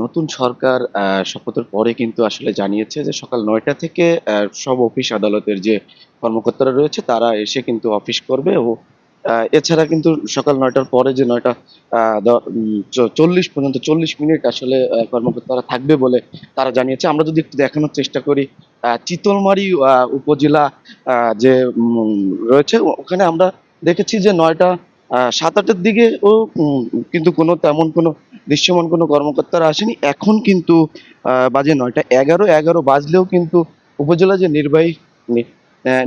নতুন সরকার শপথের পরে কিন্তু আসলে জানিয়েছে যে সকাল ৯টা থেকে সব অফিস আদালতের যে কর্মকর্তারা রয়েছে তারা এসে কিন্তু অফিস করবে ও এছাড়া কিন্তু সকাল ৯টার পরে যে ৯টা আ দ উম চ ৪০ পর্যন্ত ৪০ মিনিট আসলে কর্মকর্তারা থাকবে বলে তারা জানিয়েছে। আমরা যদি একটু দেখানোর চেষ্টা করি, চিতলমারী উপজেলা যে রয়েছে ওখানে আমরা দেখেছি যে ৯টা ৭-৮ দিকে কিন্তু তেমন কোনো দৃশ্যমান কোনো কর্মকর্তারা আসেনি। এখন কিন্তু বাজে ৯টা ১১, ১১ বাজলেও কিন্তু উপজেলা যে নি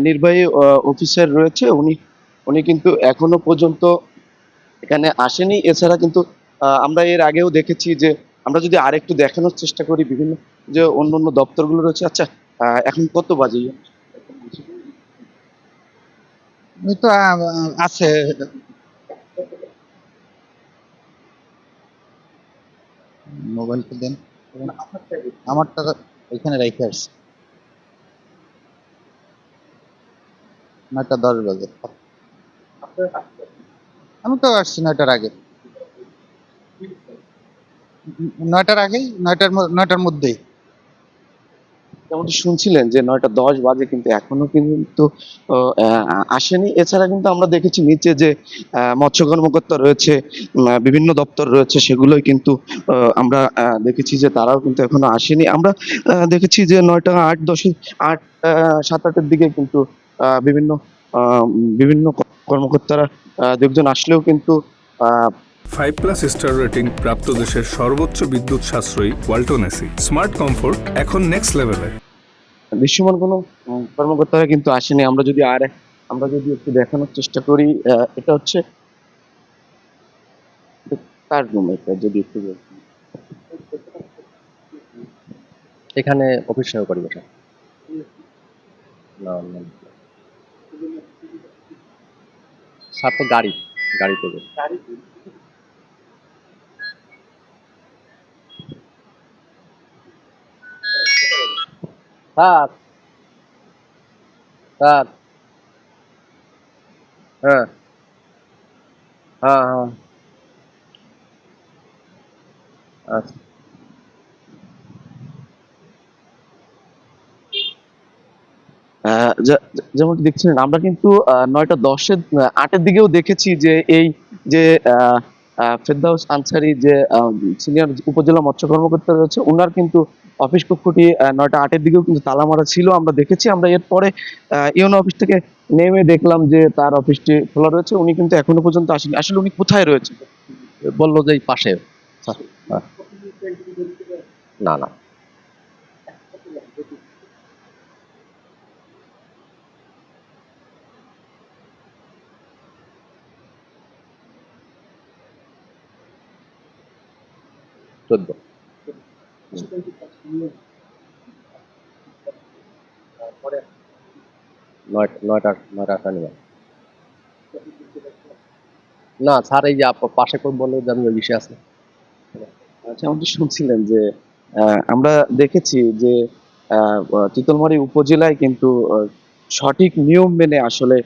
নির্বাহী অফিসার রয়েছে উনি কিন্তু এখনো পর্যন্ত এখানে আসেনি। এছাড়া কিন্তু আমরা এর আগেও দেখেছি যে আমরা যদি আরেকটু দেখানোর চেষ্টা করি বিভিন্ন যে অন্যান্য দপ্তরগুলো রয়েছে। আচ্ছা, এখন কত বাজে? এই তো আছে। মোবাইলটা দেন। আমারটা তো এখানে রেখে আসছি। ৯টা ১০ বাজে। আমি তো আসছি ৯টার আগে। ৯টার আগেই ৯টার মধ্যেই। যেমনটি শুনছিলেন যে ৯টা ১০ বাজে কিন্তু এখনো কিন্তু আসেনি। এছাড়া কিন্তু আমরা দেখেছি নিচে যে মৎস্য কর্মকর্তা রয়েছে, বিভিন্ন দপ্তর রয়েছে সেগুলোই কিন্তু আমরা দেখেছি যে তারাও কিন্তু এখনো আসেনি। আমরা দেখেছি যে ৯টা ৮-১০ ৮ ৭-৮ এর দিকে কিন্তু বিভিন্ন আ বিভিন্ন কর্মকর্তারা ২ জন আসলেও কিন্তু আ 5+ স্টার রেটিং প্রাপ্ত দেশের সর্বোচ্চ বিদ্যুৎ সাশ্রয়ী ওয়ালটন এসি স্মার্ট কমফোর্ট এখন নেক্সট লেভেলে। দৃশ্যমান কোনো কর্মকর্তারা কিন্তু আসেনি। আমরা যদি একটু দেখানোর চেষ্টা করি, এটা হচ্ছে কার রুম এটা যদি একটু বলতেন? এখানে অফিস সহকারী বসা। না, না। স্যার তো গাড়িতে যাবে। Sir, sir. হ্যাঁ, হ্যাঁ, হ্যাঁ। আচ্ছা। যেমনটি দেখছিলেন আমরা কিন্তু ৯টা ১০ এর ৮ এর দিকেও দেখেছি যে এই যে আ আ ফেরদাউস আনসারী যে সিনিয়র উপজেলা মৎস্য কর্মকর্তা রয়েছে উনার কিন্তু অফিস কক্ষটি ৯টা ৮ এর দিকেও কিন্তু তালা মারা ছিল। আমরা দেখেছি। আমরা এরপরে ইওনো অফিস থেকে নেমে দেখলাম যে তার অফিসটি খোলা রয়েছে। উনি কিন্তু এখনো পর্যন্ত আসেনি। আসলে উনি কোথায় রয়েছে? বলল যে এই পাশে। স্যার, হ্যাঁ। না, না। চোদ্দ। ৯টা শনিবার। না স্যার, এই যে পাশে করে বললো যে আমি ওই বিষয়ে আছি। যেমনটি শুনছিলেন যে আমরা দেখেছি যে চিতলমারী উপজেলায় কিন্তু সঠিক নিয়ম মেনে আসলে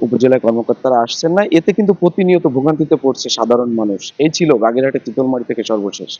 উপজেলায় কর্মকর্তারা আসছেন না। এতে কিন্তু প্রতিনিয়ত ভোগান্তিতে পড়ছে সাধারণ মানুষ। এই ছিল বাগেরহাটের চিতলমারী থেকে সর্বশেষ।